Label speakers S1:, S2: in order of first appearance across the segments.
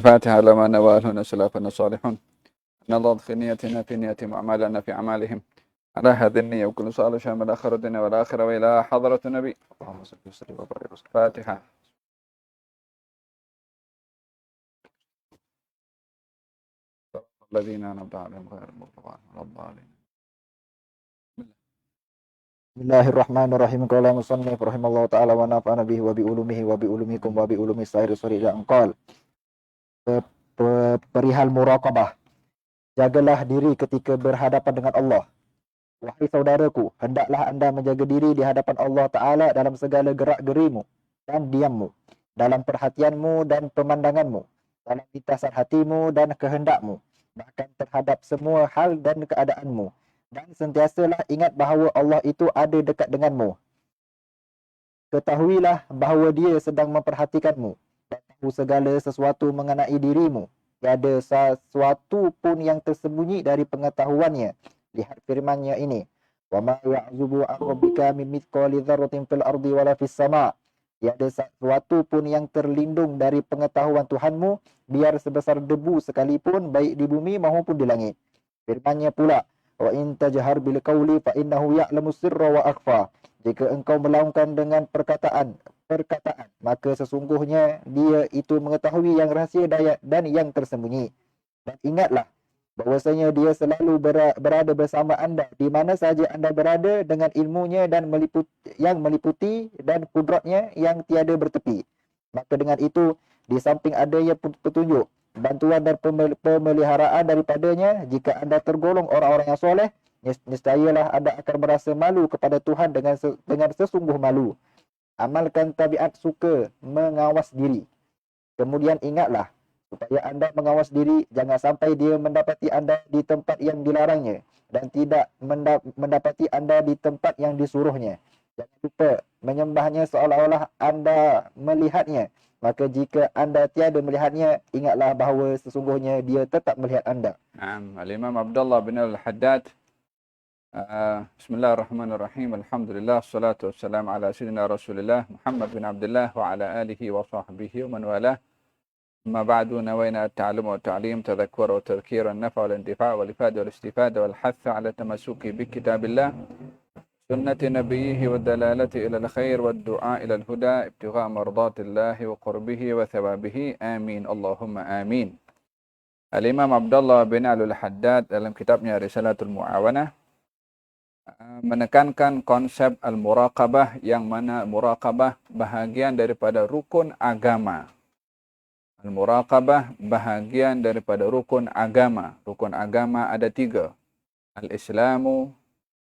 S1: الفاتحة لما نوالهن سلافنا الصالحون نضض في نيتنا في نيتهم وأعمالنا في أعمالهم على هذه النية وكل سؤال شامل آخر الدنيا والآخرة وإلى حضرة النبي اللهم صل وسلم وبارك وسلم. الفاتحة. الذين أنعمت عليهم غير المغضوب عليهم ولا الضالين.
S2: Bismillahirrahmanirrahim. Qala musannif rahimallahu ta'ala wa nafa'ana bihi wa bi ulumihi wa bi ulumikum wa bi ulumi sairi suri qal. Perihal muraqabah. Jagalah diri ketika berhadapan dengan Allah. Wahai saudaraku, hendaklah anda menjaga diri di hadapan Allah Ta'ala dalam segala gerak-gerimu dan diammu, dalam perhatianmu dan pemandanganmu, dalam lintasan hatimu dan kehendakmu, bahkan terhadap semua hal dan keadaanmu. Dan sentiasalah ingat bahawa Allah itu ada dekat denganmu. Ketahuilah bahawa dia sedang memperhatikanmu dan tahu segala sesuatu mengenai dirimu. Tiada sesuatu pun yang tersembunyi dari pengetahuannya. Lihat firman-Nya ini. Wa ma ya'zubu 'an rabbika min mithqali dzarratin fil ardi wala fis sama'. Tiada sesuatu pun yang terlindung dari pengetahuan Tuhanmu, biar sebesar debu sekalipun, baik di bumi maupun di langit. Firman-Nya pula, wa in tajhar bil qawli fa innahu ya'lamu sirra wa akhfa. Jika engkau melaungkan dengan perkataan, maka sesungguhnya dia itu mengetahui yang rahsia dan yang tersembunyi. Dan ingatlah bahwasanya dia selalu berada bersama anda di mana saja anda berada, dengan ilmunya dan meliputi dan kudratnya yang tiada bertepi. Maka dengan itu, di samping adanya petunjuk, bantuan dan pemeliharaan daripadanya, jika anda tergolong orang-orang yang soleh, niscayalah anda akan merasa malu kepada Tuhan dengan sesungguh malu. Amalkan tabiat suka mengawas diri. Kemudian ingatlah supaya anda mengawas diri, jangan sampai dia mendapati anda di tempat yang dilarangnya dan tidak mendapati anda di tempat yang disuruhnya. Jangan lupa menyembahnya seolah-olah anda melihatnya. Maka jika anda tiada melihatnya, ingatlah bahawa sesungguhnya dia tetap melihat anda.
S1: Al-Imam Abdullah bin Al-Haddad. Bismillahirrahmanirrahim. Alhamdulillah, salatu wassalamu ala sayyidina Rasulillah Muhammad bin Abdullah wa ala alihi wa sahbihi wa man walah. أما بعد نوينا التعلم والتعليم تذكر وتذكير النفع والانتفاع والإفادة والاستفادة والحث على التمسك بكتاب الله سنة نبيه والدلالة إلى الخير والدعاء إلى الهدى ابتغاء مرضات الله وقربه وثوابه آمين اللهم آمين. Al-Imam Abdullah bin Al-Haddad dalam kitabnya Risalatul Mu'awanah menekankan konsep al-muraqabah, yang mana muraqabah bahagian daripada rukun agama. Al-muraqabah bahagian daripada rukun agama. Rukun agama ada 3. Al-Islamu,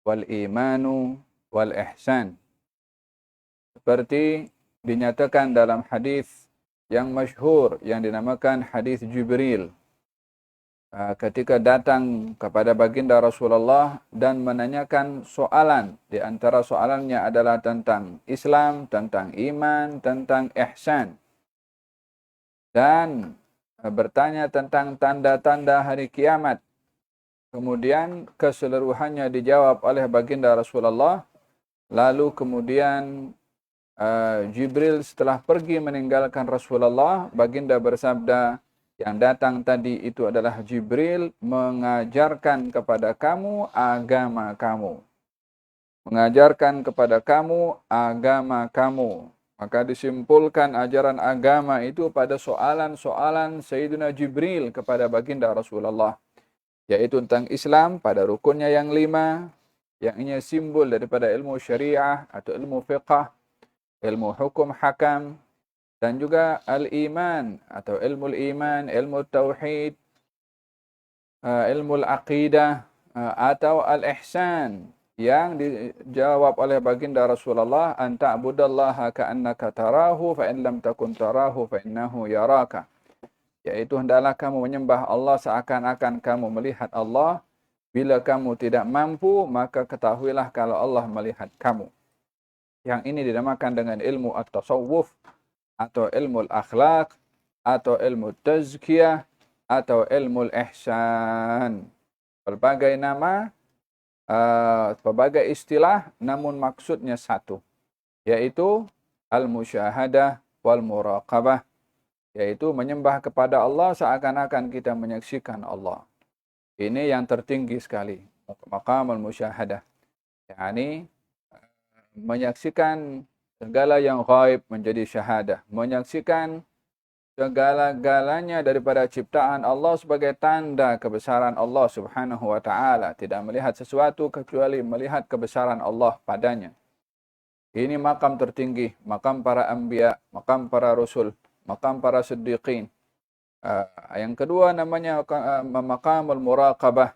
S1: wal-Imanu, wal-Ihsan. Seperti dinyatakan dalam hadis yang masyhur yang dinamakan hadis Jibril. Ketika datang kepada baginda Rasulullah dan menanyakan soalan. Di antara soalannya adalah tentang Islam, tentang iman, tentang ihsan. Dan bertanya tentang tanda-tanda hari kiamat. Kemudian keseluruhannya dijawab oleh baginda Rasulullah. Lalu kemudian Jibril setelah pergi meninggalkan Rasulullah, baginda bersabda, yang datang tadi itu adalah Jibril mengajarkan kepada kamu agama kamu. Mengajarkan kepada kamu agama kamu. Maka disimpulkan ajaran agama itu pada soalan-soalan Sayyidina Jibril kepada baginda Rasulullah. Yaitu tentang Islam pada rukunnya yang 5. Yang ini simbol daripada ilmu syariah atau ilmu fiqh, ilmu hukum hakam. Dan juga al-iman atau ilmu iman, ilmu tauhid, ilmu aqidah atau al-ihsan. Yang dijawab oleh baginda Rasulullah, an ta'budallaha ka'annaka tarahu fa in lam takun tarahu fa innahu yaraka. Yaitu hendaklah kamu menyembah Allah seakan-akan kamu melihat Allah. Bila kamu tidak mampu, maka ketahuilah kalau Allah melihat kamu. Yang ini dinamakan dengan ilmu at-tasawuf atau ilmu akhlak atau ilmu tazkiyah atau ilmu ihsan. Berbagai nama, berbagai istilah, namun maksudnya satu, yaitu al-musyahadah wal muraqabah, yaitu menyembah kepada Allah seakan-akan kita menyaksikan Allah. Ini yang tertinggi sekali, maqamul musyahadah, yakni menyaksikan segala yang gaib menjadi syahadah, menyaksikan segala-galanya daripada ciptaan Allah sebagai tanda kebesaran Allah Subhanahu wa taala, tidak melihat sesuatu kecuali melihat kebesaran Allah padanya. Ini makam tertinggi, makam para anbiya, makam para rasul, makam para siddiqin. Yang kedua namanya maqamul muraqabah,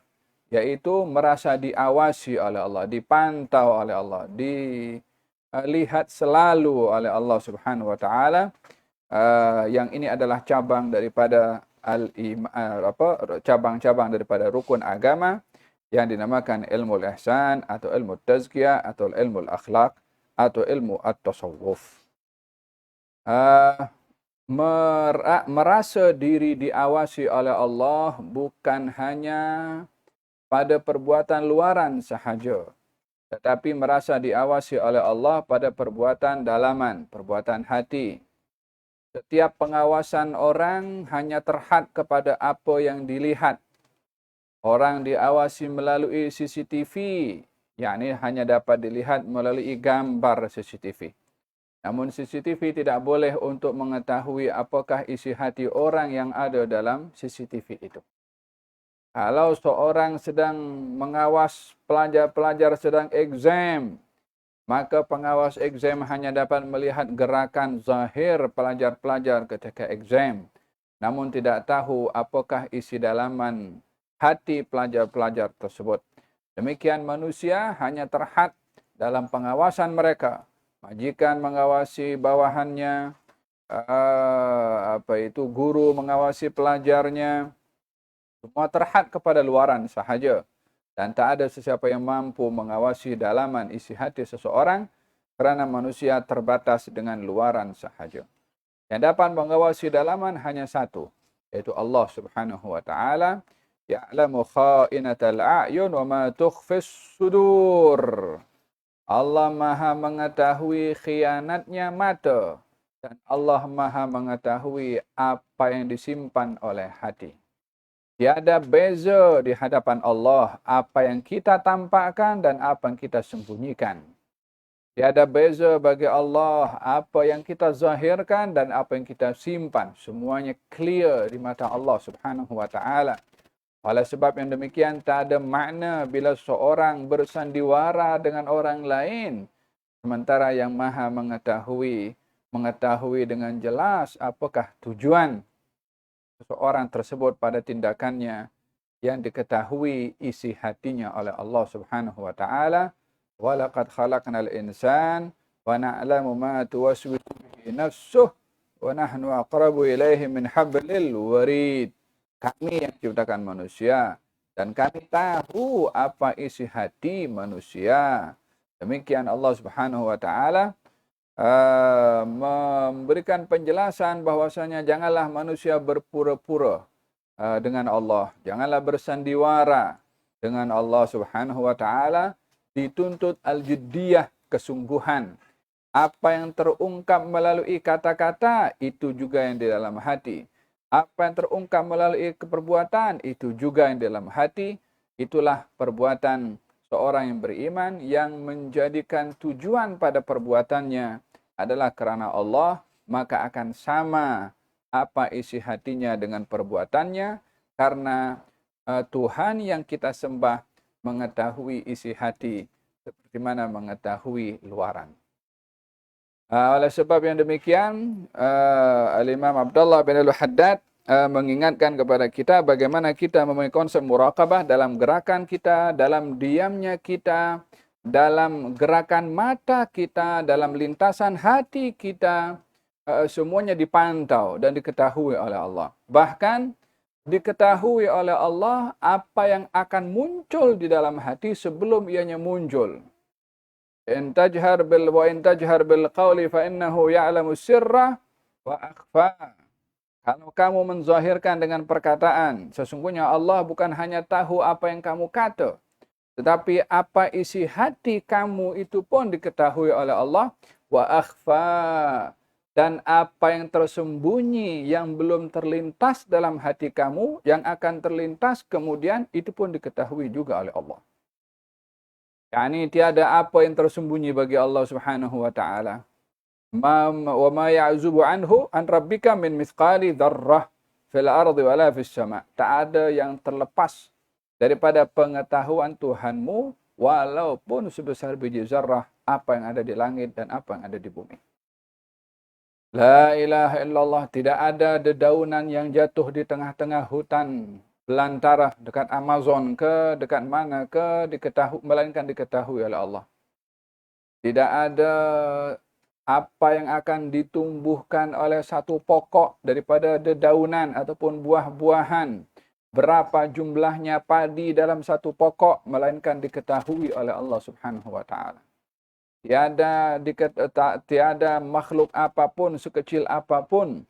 S1: yaitu merasa diawasi oleh Allah, dipantau oleh Allah, dilihat selalu oleh Allah Subhanahu wa taala. Yang ini adalah cabang daripada cabang-cabang daripada rukun agama yang dinamakan ilmu ihsan atau ilmu tazkiyah atau ilmu akhlak atau ilmu at-tasawuf. Merasa diri diawasi oleh Allah bukan hanya pada perbuatan luaran sahaja, tetapi merasa diawasi oleh Allah pada perbuatan dalaman, perbuatan hati. Setiap pengawasan orang hanya terhad kepada apa yang dilihat. Orang diawasi melalui CCTV, yakni hanya dapat dilihat melalui gambar CCTV. Namun CCTV tidak boleh untuk mengetahui apakah isi hati orang yang ada dalam CCTV itu. Kalau seorang sedang mengawas pelajar-pelajar sedang exam, maka pengawas exam hanya dapat melihat gerakan zahir pelajar-pelajar ketika exam, namun tidak tahu apakah isi dalaman hati pelajar-pelajar tersebut. Demikian manusia hanya terhad dalam pengawasan mereka. Majikan mengawasi bawahannya, guru mengawasi pelajarnya, semua terhad kepada luaran sahaja. Dan tak ada sesiapa yang mampu mengawasi dalaman isi hati seseorang kerana manusia terbatas dengan luaran sahaja. Yang dapat mengawasi dalaman hanya satu, yaitu Allah Subhanahu wa taala. Ya'lamu kha'inatal a'yun wa ma tukhfis sudur. Allah Maha mengetahui khianatnya mata dan Allah Maha mengetahui apa yang disimpan oleh hati. Tiada beza di hadapan Allah apa yang kita tampakkan dan apa yang kita sembunyikan. Tiada beza bagi Allah apa yang kita zahirkan dan apa yang kita simpan. Semuanya clear di mata Allah Subhanahu wa taala. Oleh sebab yang demikian, tak ada makna bila seorang bersandiwara dengan orang lain, sementara yang Maha mengetahui dengan jelas apakah tujuan seseorang tersebut pada tindakannya yang diketahui isi hatinya oleh Allah Subhanahu wa taala. Wa laqad khalaqnal insan wa na'lamu ma tuwaswisu bihi nafsuh wa nahnu aqrabu ilaihi min hablil warid. Kami yang ciptakan manusia dan kami tahu apa isi hati manusia. Demikian Allah Subhanahu wa taala memberikan penjelasan bahwasanya janganlah manusia berpura-pura dengan Allah. Janganlah bersandiwara dengan Allah Subhanahu wa taala. Dituntut al-jiddiyah, kesungguhan. Apa yang terungkap melalui kata-kata itu juga yang di dalam hati. Apa yang terungkap melalui perbuatan, itu juga yang dalam hati. Itulah perbuatan seorang yang beriman yang menjadikan tujuan pada perbuatannya adalah kerana Allah, maka akan sama apa isi hatinya dengan perbuatannya, karena Tuhan yang kita sembah mengetahui isi hati seperti mana mengetahui luaran. Oleh sebab yang demikian, Al-Imam Abdullah bin Al-Haddad mengingatkan kepada kita bagaimana kita mempunyai konsep muraqabah dalam gerakan kita, dalam diamnya kita, dalam gerakan mata kita, dalam lintasan hati kita, semuanya dipantau dan diketahui oleh Allah. Bahkan diketahui oleh Allah apa yang akan muncul di dalam hati sebelum ianya muncul. In tajhar bil qawli fa innahu ya'lamu sirra wa akhfa. Kalau kamu menzahirkan dengan perkataan, sesungguhnya Allah bukan hanya tahu apa yang kamu kata, tetapi apa isi hati kamu itu pun diketahui oleh Allah. Wa akhfa. dan apa yang tersembunyi yang belum terlintas dalam hati kamu, yang akan terlintas kemudian itu pun diketahui juga oleh Allah. Yani tiada apa yang tersembunyi bagi Allah Subhanahu wa taala. Wa ma ya'zubu anhu an rabbika min mithqali dzarrah fil ardi wala fis sama. Tak ada yang terlepas daripada pengetahuan Tuhanmu walaupun sebesar biji zarrah apa yang ada di langit dan apa yang ada di bumi. La ilaha illallah, tidak ada dedaunan yang jatuh di tengah-tengah hutan belantara dekat Amazon ke dekat mana ke melainkan diketahui oleh Allah. Tidak ada apa yang akan ditumbuhkan oleh satu pokok daripada dedaunan ataupun buah-buahan. Berapa jumlahnya padi dalam satu pokok melainkan diketahui oleh Allah Subhanahu wa taala. Tiada makhluk apapun sekecil apapun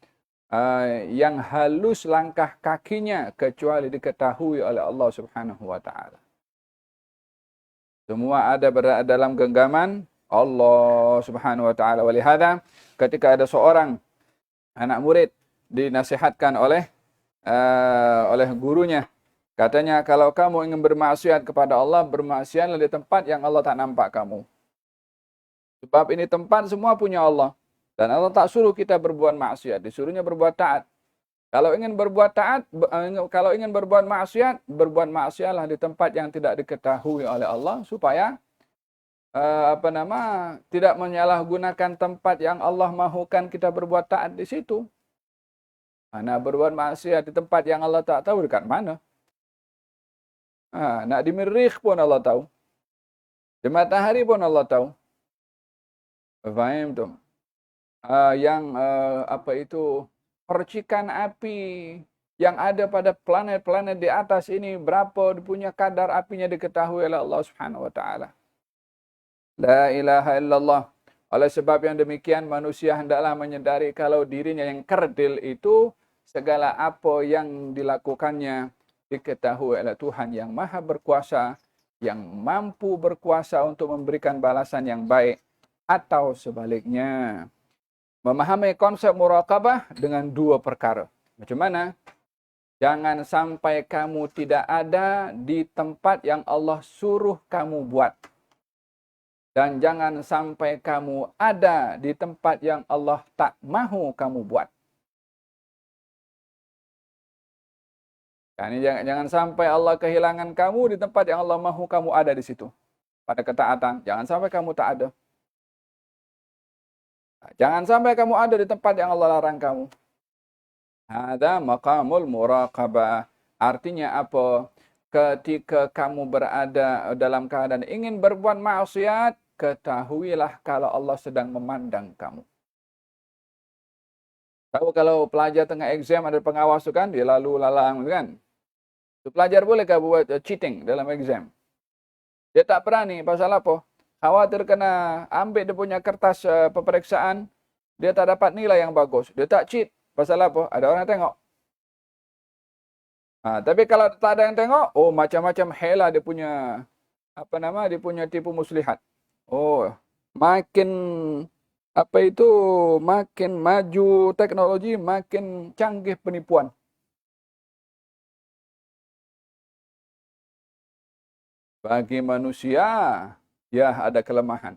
S1: yang halus langkah kakinya kecuali diketahui oleh Allah Subhanahu wa taala. Semua ada berada dalam genggaman Allah Subhanahu wa taala. Walihada ketika ada seorang anak murid dinasihatkan oleh gurunya, katanya kalau kamu ingin bermaksiat kepada Allah, bermaksiatlah di tempat yang Allah tak nampak kamu. Sebab ini tempat semua punya Allah. Dan Allah tak suruh kita berbuat maksiat, disuruhnya berbuat taat. Kalau ingin berbuat taat, kalau ingin berbuat berbuat maksiatlah di tempat yang tidak diketahui oleh Allah supaya tidak menyalahgunakan tempat yang Allah mahukan kita berbuat taat di situ. Nak berbuat maksiat di tempat yang Allah tak tahu dekat mana. Nak di Merikh pun Allah tahu. Di matahari pun Allah tahu. Faham tu? Percikan api yang ada pada planet-planet di atas ini, berapa punya kadar apinya diketahui oleh Allah Subhanahu wa taala. La ilaha illallah. Oleh sebab yang demikian manusia hendaklah menyadari kalau dirinya yang kerdil itu segala apa yang dilakukannya diketahui oleh Tuhan yang Maha Berkuasa, yang mampu berkuasa untuk memberikan balasan yang baik. Atau sebaliknya, memahami konsep muraqabah dengan dua perkara. Macam mana? Jangan sampai kamu tidak ada di tempat yang Allah suruh kamu buat. Dan jangan sampai kamu ada di tempat yang Allah tak mahu kamu buat. Jangan sampai Allah kehilangan kamu di tempat yang Allah mahu kamu ada di situ. Pada ketaatan, jangan sampai kamu tak ada. Jangan sampai kamu ada di tempat yang Allah larang kamu. Hada maqamul muraqabah. Artinya apa? Ketika kamu berada dalam keadaan ingin berbuat maksiat, ketahuilah kalau Allah sedang memandang kamu. Tahu kalau pelajar tengah exam ada pengawas tu kan, dia lalu lalang kan. Tu pelajar bolehkah buat cheating dalam exam? Dia tak berani, pasal apa? Khawatir kena ambil dia punya kertas peperiksaan, dia tak dapat nilai yang bagus. Dia tak cheat. Pasal apa? Ada orang tengok. Tapi kalau tak ada yang tengok, macam-macam hela dia punya dia punya tipu muslihat. Makin makin maju teknologi, makin canggih penipuan. Bagi manusia, ya ada kelemahan.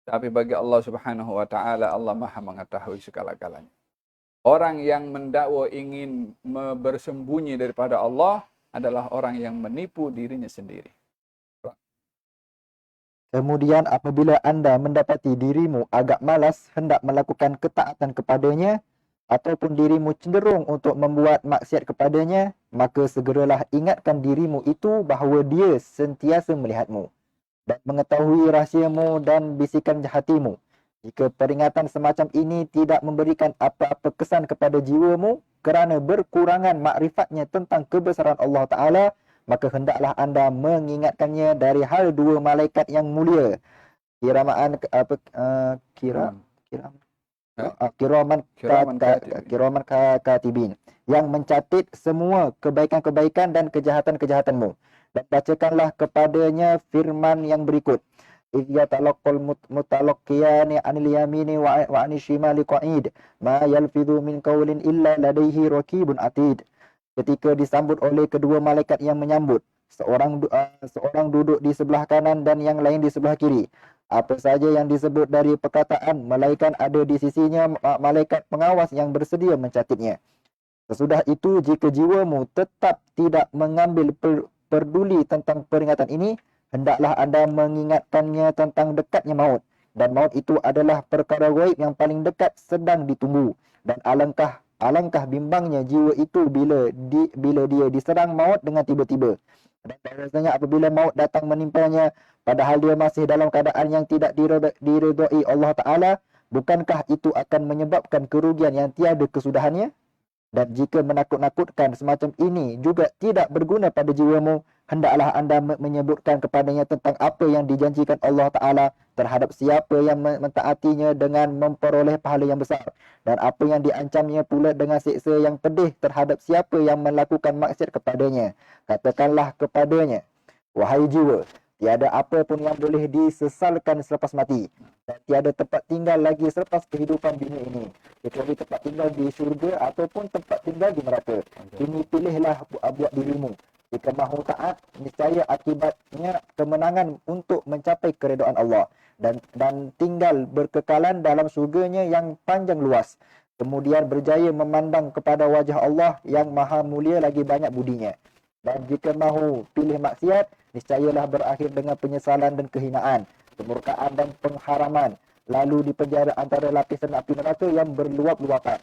S1: Tapi bagi Allah Subhanahu wa taala, Allah Maha mengetahui segala-galanya. Orang yang mendakwa ingin bersembunyi daripada Allah adalah orang yang menipu dirinya sendiri.
S2: Kemudian apabila anda mendapati dirimu agak malas hendak melakukan ketaatan kepadanya, ataupun dirimu cenderung untuk membuat maksiat kepadanya, maka segeralah ingatkan dirimu itu bahawa dia sentiasa melihatmu dan mengetahui rahsiamu dan bisikan hatimu. Jika peringatan semacam ini tidak memberikan apa-apa kesan kepada jiwamu kerana berkurangan makrifatnya tentang kebesaran Allah Ta'ala, maka hendaklah anda mengingatkannya dari hal dua malaikat yang mulia, kiraman katibin, yang mencatat semua kebaikan-kebaikan dan kejahatan-kejahatanmu. Dan bacakanlah kepadanya firman yang berikut: إذ يتلقى المتلقيان عن اليمين وعن الشمال قعيد ما يلفظ من قول إلا لديه رقيب عتيد. Ketika disambut oleh kedua malaikat yang menyambut, seorang duduk di sebelah kanan dan yang lain di sebelah kiri. Apa saja yang disebut dari perkataan, malaikat ada di sisinya, malaikat pengawas yang bersedia mencatatnya. Sesudah itu, jika jiwamu tetap tidak mengambil peduli tentang peringatan ini, hendaklah anda mengingatkannya tentang dekatnya maut. Dan maut itu adalah perkara gaib yang paling dekat sedang ditunggu. Dan alangkah bimbangnya jiwa itu bila dia diserang maut dengan tiba-tiba. Dan bahawasanya apabila maut datang menimpanya, padahal dia masih dalam keadaan yang tidak diredai Allah Ta'ala, bukankah itu akan menyebabkan kerugian yang tiada kesudahannya? Dan jika menakut-nakutkan semacam ini juga tidak berguna pada jiwamu, hendaklah anda menyebutkan kepadanya tentang apa yang dijanjikan Allah Ta'ala terhadap siapa yang mentaatinya dengan memperoleh pahala yang besar. Dan apa yang diancamnya pula dengan siksa yang pedih terhadap siapa yang melakukan maksiat kepadanya. Katakanlah kepadanya, wahai jiwa, tiada apa pun yang boleh disesalkan selepas mati. Dan tiada tempat tinggal lagi selepas kehidupan dunia ini, kecuali tempat tinggal di syurga ataupun tempat tinggal di neraka. Ini pilihlah buat dirimu. Jika mahu taat, niscaya akibatnya kemenangan untuk mencapai keredaan Allah. Dan tinggal berkekalan dalam syurganya yang panjang luas. Kemudian berjaya memandang kepada wajah Allah yang maha mulia lagi banyak budinya. Dan jika mahu pilih maksiat, niscayalah berakhir dengan penyesalan dan kehinaan, kemurkaan dan pengharaman, lalu dipenjara antara lapisan api neraka yang berluap-luapan.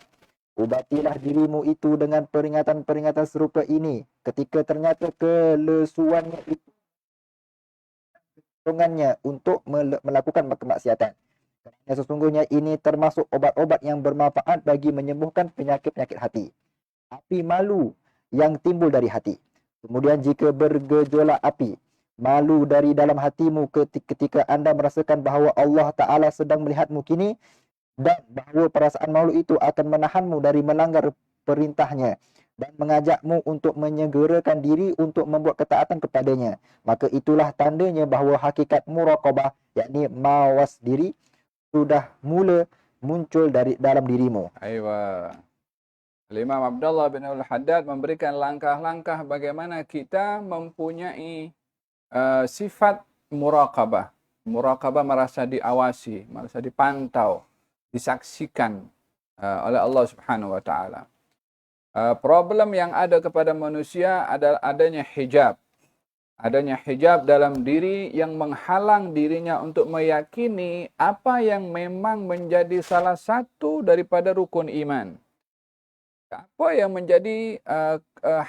S2: Ubatilah dirimu itu dengan peringatan-peringatan serupa ini ketika ternyata kelesuannya itu untuk melakukan kemaksiatan. Kerana sesungguhnya ini termasuk obat-obat yang bermanfaat bagi menyembuhkan penyakit-penyakit hati. Api malu yang timbul dari hati. Kemudian jika bergejolak api, malu dari dalam hatimu ketika anda merasakan bahawa Allah Ta'ala sedang melihatmu kini, dan bahawa perasaan malu itu akan menahanmu dari melanggar perintahnya dan mengajakmu untuk menyegerakan diri untuk membuat ketaatan kepadanya, maka itulah tandanya bahawa hakikat muraqabah, yakni mawas diri, sudah mula muncul dari dalam dirimu.
S1: Aywa. Imam Abdullah bin Al-Haddad memberikan langkah-langkah bagaimana kita mempunyai sifat muraqabah. Muraqabah merasa diawasi, merasa dipantau, disaksikan oleh Allah Subhanahu wa taala. Problem yang ada kepada manusia adalah adanya hijab. Adanya hijab dalam diri yang menghalang dirinya untuk meyakini apa yang memang menjadi salah satu daripada rukun iman. Apa yang menjadi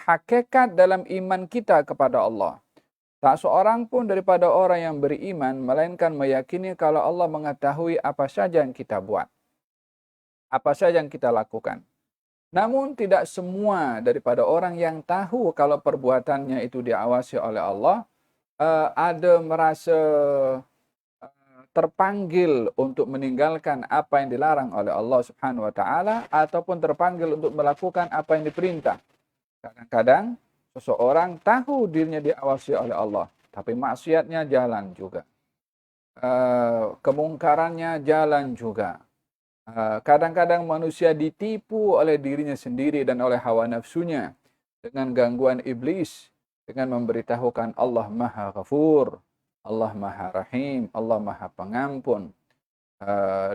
S1: hakikat dalam iman kita kepada Allah. Tak seorang pun daripada orang yang beriman melainkan meyakini kalau Allah mengetahui apa saja yang kita buat. Apa saja yang kita lakukan. Namun tidak semua daripada orang yang tahu kalau perbuatannya itu diawasi oleh Allah ada merasa terpanggil untuk meninggalkan apa yang dilarang oleh Allah Subhanahu wa taala ataupun terpanggil untuk melakukan apa yang diperintah. Kadang-kadang seseorang tahu dirinya diawasi oleh Allah, tapi maksiatnya jalan juga. Kemungkarannya jalan juga. Kadang-kadang manusia ditipu oleh dirinya sendiri dan oleh hawa nafsunya dengan gangguan iblis dengan memberitahukan Allah Maha Ghafur, Allah Maha Rahim, Allah Maha Pengampun.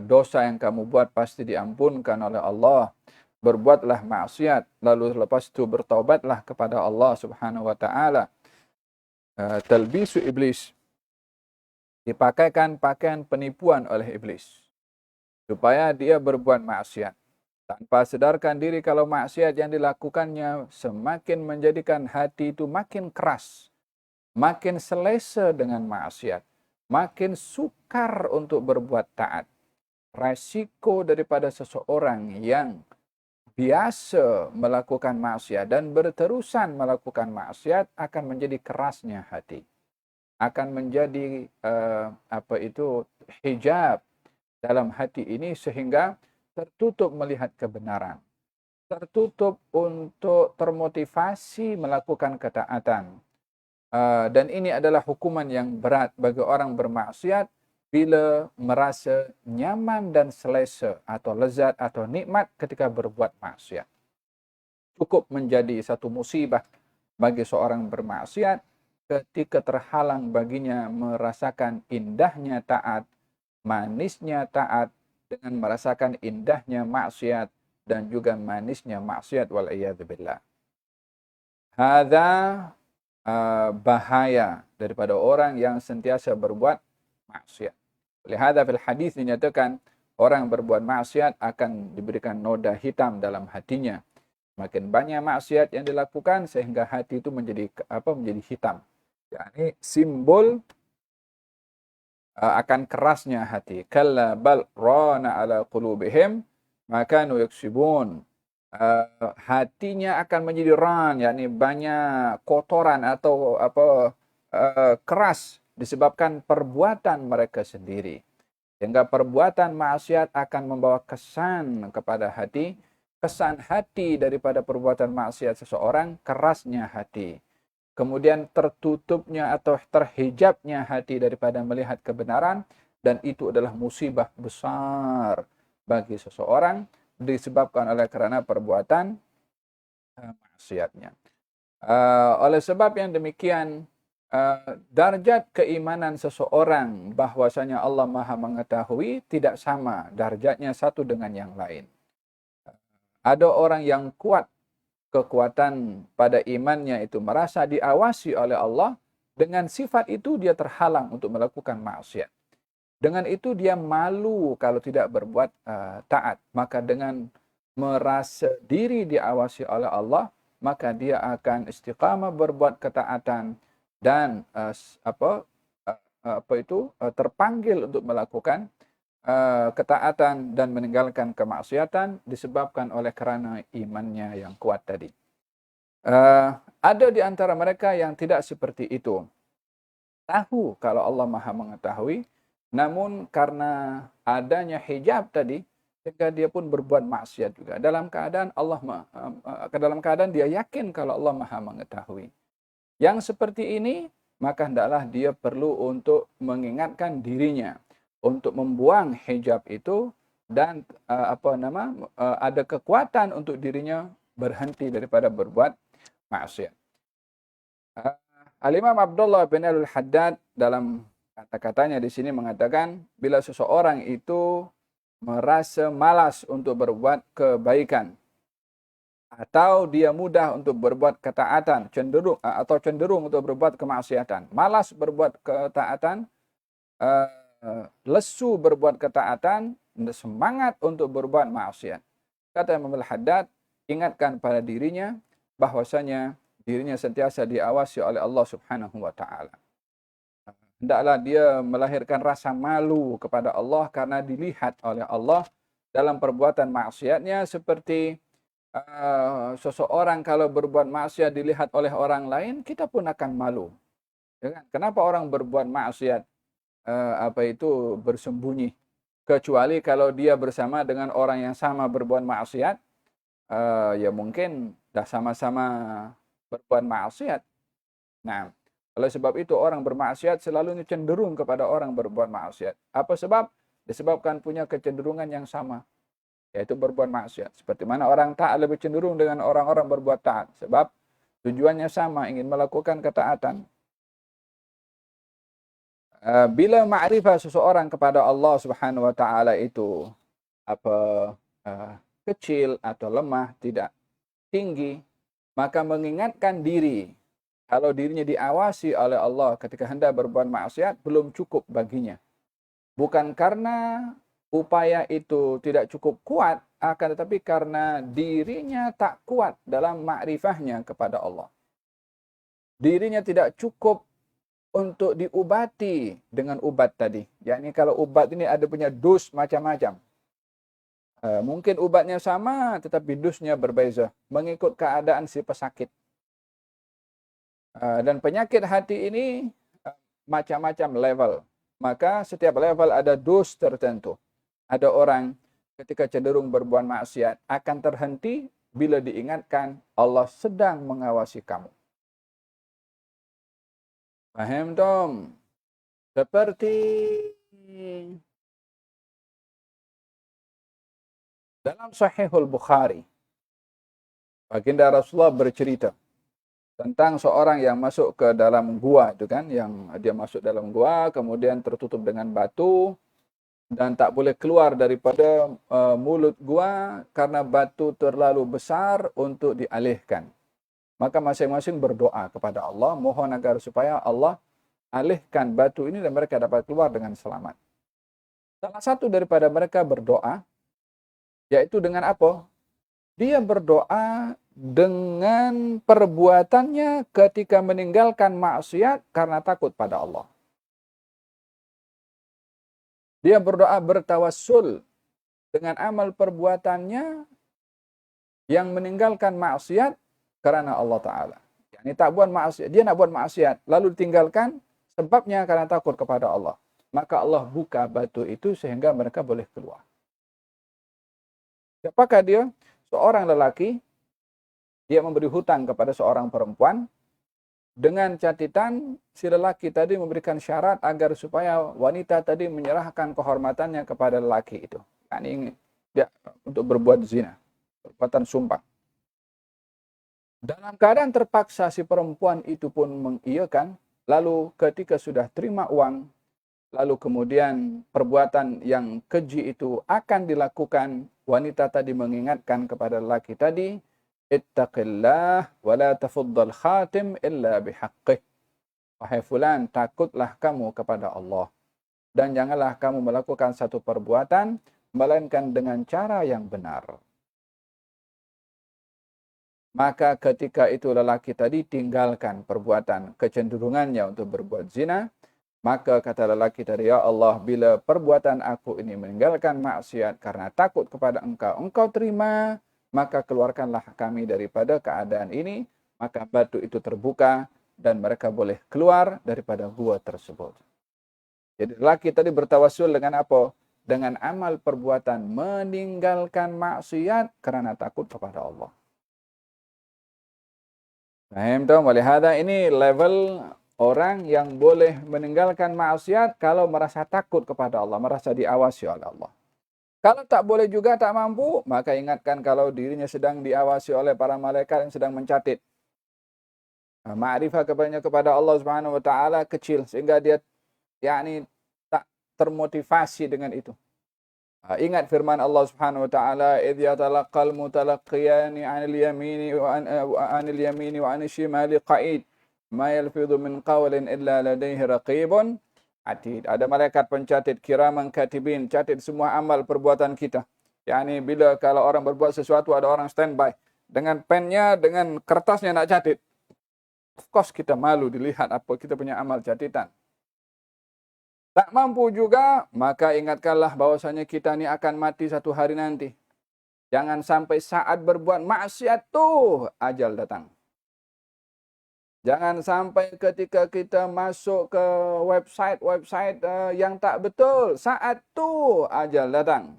S1: Dosa yang kamu buat pasti diampunkan oleh Allah. Berbuatlah maksiat, lalu lepas itu bertaubatlah kepada Allah Subhanahu wa taala. Talbisu iblis. Dipakaikan pakaian penipuan oleh iblis supaya dia berbuat maksiat. Tanpa sedarkan diri kalau maksiat yang dilakukannya semakin menjadikan hati itu makin keras. Makin selesa dengan maksiat, makin sukar untuk berbuat taat. Resiko daripada seseorang yang biasa melakukan maksiat dan berterusan melakukan maksiat akan menjadi kerasnya hati. Akan menjadi hijab dalam hati ini sehingga tertutup melihat kebenaran. Tertutup untuk termotivasi melakukan ketaatan. Dan ini adalah hukuman yang berat bagi orang bermaksiat bila merasa nyaman dan selesa atau lezat atau nikmat ketika berbuat maksiat. Cukup menjadi satu musibah bagi seorang bermaksiat ketika terhalang baginya merasakan indahnya taat, manisnya taat dengan merasakan indahnya maksiat dan juga manisnya maksiat wal iyadzu billah. Hadza bahaya daripada orang yang sentiasa berbuat maksiat. Lihada fil hadis dinyatakan orang berbuat maksiat akan diberikan noda hitam dalam hatinya. Makin banyak maksiat yang dilakukan sehingga hati itu menjadi hitam. Yani simbol akan kerasnya hati. Kalla bal rana ala qulubihim ma kanu yaksibun. Hatinya akan menjadi ran, yakni banyak kotoran atau keras disebabkan perbuatan mereka sendiri. Sehingga perbuatan maksiat akan membawa kesan kepada hati, kesan hati daripada perbuatan maksiat seseorang, kerasnya hati. Kemudian tertutupnya atau terhijabnya hati daripada melihat kebenaran, dan itu adalah musibah besar bagi seseorang disebabkan oleh karena perbuatan maksiatnya. Oleh sebab yang demikian, darjat keimanan seseorang bahwasanya Allah Maha mengetahui tidak sama darjatnya satu dengan yang lain. Ada orang yang kuat kekuatan pada imannya itu merasa diawasi oleh Allah, dengan sifat itu dia terhalang untuk melakukan maksiat. Dengan itu dia malu kalau tidak berbuat taat. Maka dengan merasa diri diawasi oleh Allah, maka dia akan istiqamah berbuat ketaatan dan terpanggil untuk melakukan ketaatan dan meninggalkan kemaksiatan disebabkan oleh kerana imannya yang kuat tadi. Ada di antara mereka yang tidak seperti itu. Tahu kalau Allah Maha mengetahui, namun karena adanya hijab tadi, sehingga dia pun berbuat maksiat juga. Dalam keadaan dia yakin kalau Allah Maha mengetahui. Yang seperti ini, maka hendaklah dia perlu untuk mengingatkan dirinya untuk membuang hijab itu dan ada kekuatan untuk dirinya berhenti daripada berbuat maksiat. Al-Imam Abdullah bin Al-Haddad dalam kata-katanya di sini mengatakan, bila seseorang itu merasa malas untuk berbuat kebaikan atau dia mudah untuk berbuat ketaatan, cenderung untuk berbuat kemaksiatan, malas berbuat ketaatan, lesu berbuat ketaatan, semangat untuk berbuat maksiat. Kata Imam Al-Haddad, ingatkan pada dirinya bahwasanya dirinya sentiasa diawasi oleh Allah Subhanahu wa taala. Hendaklah dia melahirkan rasa malu kepada Allah karena dilihat oleh Allah dalam perbuatan maksiatnya, seperti seseorang kalau berbuat maksiat dilihat oleh orang lain, kita pun akan malu. Ya kan? Kenapa orang berbuat maksiat bersembunyi? Kecuali kalau dia bersama dengan orang yang sama berbuat maksiat, ya mungkin dah sama-sama berbuat maksiat. Nah, oleh sebab itu orang bermaksiat selalu cenderung kepada orang berbuat maksiat. Apa sebab? Disebabkan punya kecenderungan yang sama, yaitu berbuat maksiat. Seperti mana orang taat lebih cenderung dengan orang-orang berbuat taat. Sebab tujuannya sama, ingin melakukan ketaatan. Bila ma'rifah seseorang kepada Allah Subhanahu wa taala itu kecil atau lemah, tidak tinggi, maka mengingatkan diri kalau dirinya diawasi oleh Allah ketika hendak berbuat maksiat belum cukup baginya. Bukan karena upaya itu tidak cukup kuat, akan tetapi karena dirinya tak kuat dalam makrifahnya kepada Allah. Dirinya tidak cukup untuk diubati dengan ubat tadi. Yakni kalau ubat ini ada punya dus macam-macam. Mungkin ubatnya sama tetapi dusnya berbeza mengikut keadaan si pesakit. Dan penyakit hati ini macam-macam level. Maka setiap level ada dus tertentu. Ada orang ketika cenderung berbuat maksiat akan terhenti bila diingatkan Allah sedang mengawasi kamu. Paham Tom? Seperti dalam Sahihul Bukhari, baginda Rasulullah bercerita tentang seorang yang masuk ke dalam gua itu kan, yang dia masuk dalam gua kemudian tertutup dengan batu dan tak boleh keluar daripada mulut gua karena batu terlalu besar untuk dialihkan. Maka masing-masing berdoa kepada Allah, mohon agar supaya Allah alihkan batu ini dan mereka dapat keluar dengan selamat. Salah satu daripada mereka berdoa, yaitu dengan apa? Dia berdoa dengan perbuatannya ketika meninggalkan maksiat karena takut pada Allah. Dia berdoa bertawassul dengan amal perbuatannya yang meninggalkan maksiat karena Allah Ta'ala. Yani tak buat maksiat, dia nak buat maksiat, lalu ditinggalkan sebabnya karena takut kepada Allah. Maka Allah buka batu itu sehingga mereka boleh keluar. Siapakah dia? Seorang lelaki, dia memberi hutang kepada seorang perempuan, dengan catatan si lelaki tadi memberikan syarat agar supaya wanita tadi menyerahkan kehormatannya kepada lelaki itu. Yani dia untuk berbuat zina, perbuatan sumpah. Dalam keadaan terpaksa si perempuan itu pun mengiyakan, lalu ketika sudah terima uang, lalu kemudian perbuatan yang keji itu akan dilakukan, wanita tadi mengingatkan kepada lelaki tadi, ittaqillah wa la tafuddal khatim illa bihaqqih. Wahai fulan, takutlah kamu kepada Allah dan janganlah kamu melakukan satu perbuatan melainkan dengan cara yang benar. Maka ketika itu lelaki tadi tinggalkan perbuatan kecenderungannya untuk berbuat zina, maka kata lelaki tadi, ya Allah, bila perbuatan aku ini meninggalkan maksiat karena takut kepada engkau, engkau terima, maka keluarkanlah kami daripada keadaan ini. Maka batu itu terbuka dan mereka boleh keluar daripada gua tersebut. Jadi lelaki tadi bertawassul dengan apa? Dengan amal perbuatan meninggalkan maksiat karena takut kepada Allah. Paham tuh? Walihada ini level orang yang boleh meninggalkan maksiat kalau merasa takut kepada Allah, merasa diawasi oleh Allah. Kalau tak boleh juga, tak mampu, maka ingatkan kalau dirinya sedang diawasi oleh para malaikat yang sedang mencatat. Ma'rifah kepada Allah Subhanahu wa taala kecil sehingga dia yakni tak termotivasi dengan itu. Ingat firman Allah Subhanahu wa taala, "Idz yatalaqal mutalaqqiyani 'anil yamini wa 'anil yamini wa 'anil shimali qa'id, ma yalfidhu min qawlin illa ladayhi raqibun atid." Ada malaikat pencatat kiraman katibin, catat semua amal perbuatan kita. Yani bila kalau orang berbuat sesuatu ada orang standby dengan pennya, dengan kertasnya nak catat. Of course kita malu dilihat apa kita punya amal catatan. Tak mampu juga, maka ingatkanlah bahwasanya kita ni akan mati satu hari nanti. Jangan sampai saat berbuat maksiat tu ajal datang. Jangan sampai ketika kita masuk ke website yang tak betul, saat tu ajal datang.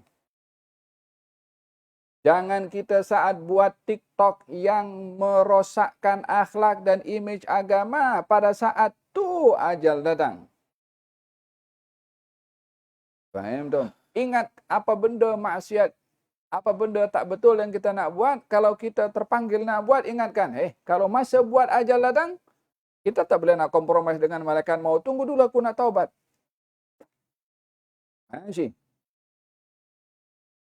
S1: Jangan kita saat buat TikTok yang merosakkan akhlak dan image agama, pada saat tu ajal datang. Faham dong? Ingat apa benda maksiat, apa benda tak betul yang kita nak buat, kalau kita terpanggil nak buat, ingatkan, kalau masa buat ajal datang, kita tak boleh nak kompromis dengan malaikat maut. Tunggu dulu aku nak taubat. Sih.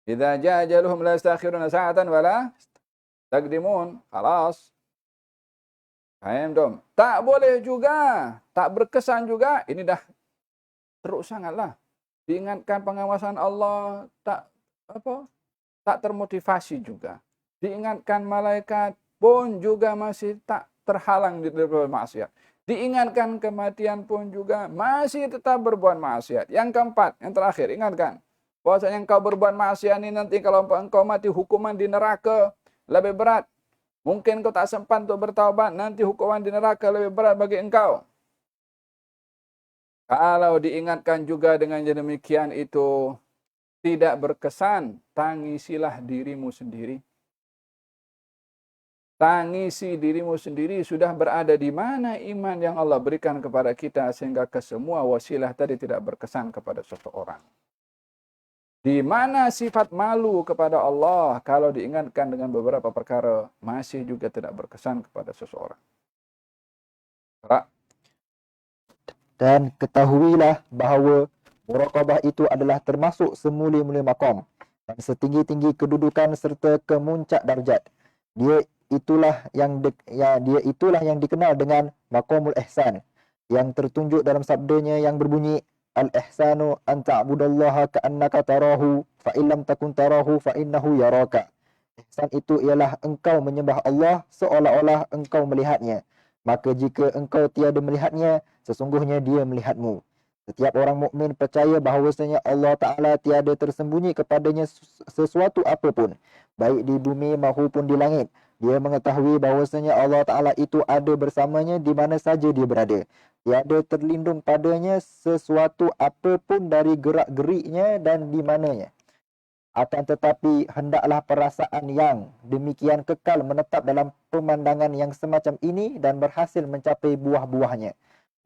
S1: Idza jaa ajaluhum la yastakhiruna sa'atan wa la taqdimun. Khalas. Faham dong? Tak boleh juga, tak berkesan juga, ini dah teruk sangatlah. Diingatkan pengawasan Allah, tak termotivasi juga. Diingatkan malaikat pun juga masih tak terhalang dari maksiat. Diingatkan kematian pun juga masih tetap berbuat maksiat. Yang keempat, yang terakhir, ingatkan bahwasanya engkau berbuat maksiat ini nanti kalau engkau mati hukuman di neraka lebih berat. Mungkin kau tak sempat untuk bertaubat, nanti hukuman di neraka lebih berat bagi engkau. Kalau diingatkan juga dengan demikian itu tidak berkesan, tangisilah dirimu sendiri. tangisi dirimu sendiri sudah berada di mana iman yang Allah berikan kepada kita sehingga ke semua wasilah tadi tidak berkesan kepada seseorang. Di mana sifat malu kepada Allah kalau diingatkan dengan beberapa perkara masih juga tidak berkesan kepada seseorang.
S2: Dan ketahuilah bahawa muraqabah itu adalah termasuk semuli-muli maqam dan setinggi-tinggi kedudukan serta kemuncak darjat. Dia itulah yang dikenal dengan maqamul ihsan yang tertunjuk dalam sabdanya yang berbunyi al-ihsanu an ta'budallaha ka'annaka tarahu fa in lam takun tarahu fa innahu yaraka. Ihsan itu ialah engkau menyembah Allah seolah-olah engkau melihatnya. Maka jika engkau tiada melihatnya, sesungguhnya dia melihatmu. Setiap orang mukmin percaya bahawasanya Allah Ta'ala tiada tersembunyi kepadanya sesuatu apapun, baik di bumi maupun di langit. Dia mengetahui bahawasanya Allah Ta'ala itu ada bersamanya di mana saja dia berada. Tiada terlindung padanya sesuatu apapun dari gerak-geriknya dan di mananya. Akan tetapi hendaklah perasaan yang demikian kekal menetap dalam pemandangan yang semacam ini dan berhasil mencapai buah-buahnya.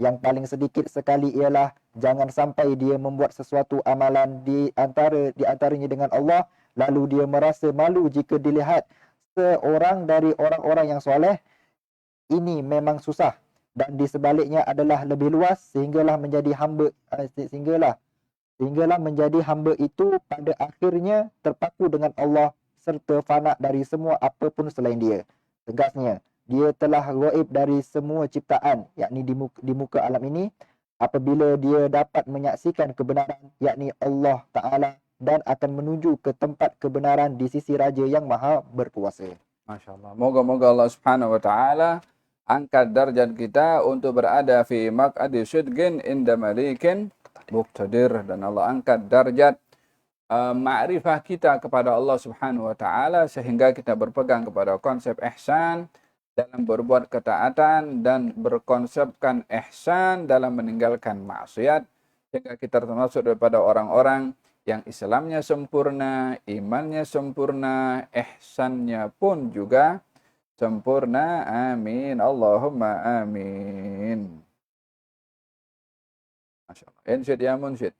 S2: Yang paling sedikit sekali ialah jangan sampai dia membuat sesuatu amalan di antaranya dengan Allah, lalu dia merasa malu jika dilihat seorang dari orang-orang yang soleh. Ini memang susah, dan di sebaliknya adalah lebih luas sehinggalah menjadi hamba itu pada akhirnya terpaku dengan Allah serta fana dari semua apapun selain dia. Tegasnya, dia telah gaib dari semua ciptaan, yakni di muka alam ini, apabila dia dapat menyaksikan kebenaran, yakni Allah Ta'ala, dan akan menuju ke tempat kebenaran di sisi Raja yang Maha Berkuasa.
S1: Masya Allah. Moga-moga Allah Subhanahu wa Ta'ala angkat darjat kita untuk berada fi maq'adi sidqin inda malikin muqtadir, dan Allah angkat darjat ma'rifah kita kepada Allah Subhanahu wa Ta'ala sehingga kita berpegang kepada konsep ihsan dalam berbuat ketaatan dan berkonsepkan ihsan dalam meninggalkan maksiat, sehingga kita termasuk daripada orang-orang yang Islamnya sempurna, imannya sempurna, ihsannya pun juga sempurna. Amin. Allahumma amin. Masya Allah. Insyid ya munsyid.